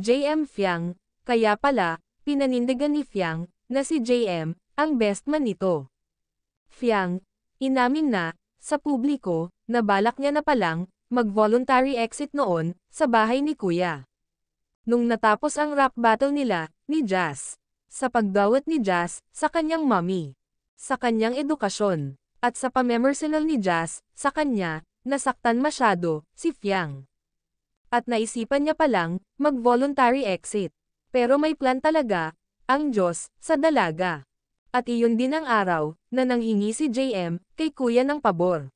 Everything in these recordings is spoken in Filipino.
JM Fiang, kaya pala, pinanindigan ni Fiang, na si JM, ang best man nito. Fiang, inamin na, sa publiko, na balak niya na palang, mag-voluntary exit noon, sa bahay ni Kuya. Nung natapos ang rap battle nila, ni Jazz. Sa pagdawat ni Jazz, sa kanyang mommy. Sa kanyang edukasyon. At sa pamemersinal ni Jazz, sa kanya, nasaktan masyado, si Fiang. At naisipan niya palang, mag-voluntary exit. Pero may plan talaga, ang Diyos, sa dalaga. At iyon din ang araw, na nanghingi si JM, kay Kuya ng pabor.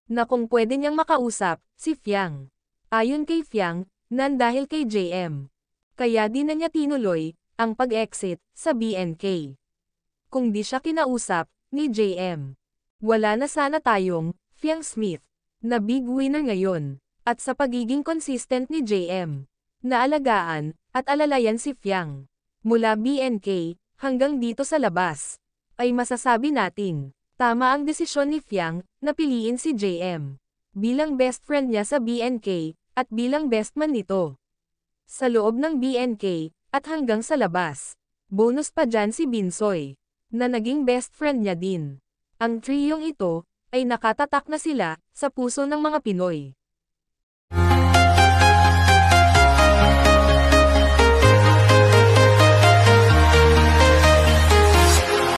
Na kung pwede niyang makausap, si Fiang. Ayon kay Fiang, nan dahil kay JM. Kaya di na niya tinuloy, ang pag-exit, sa BNK. Kung di siya kinausap, ni JM. Wala na sana tayong, Fiang Smith, na big winner ngayon. At sa pagiging consistent ni JM, na alagaan, at alalayan si Fiang. Mula BNK, hanggang dito sa labas, ay masasabi nating, tama ang desisyon ni Fiang, na piliin si JM. Bilang best friend niya sa BNK, at bilang best man nito. Sa loob ng BNK, at hanggang sa labas. Bonus pa dyan si Binsoy, na naging best friend niya din. Ang triyong ito, ay nakatatak na sila, sa puso ng mga Pinoy.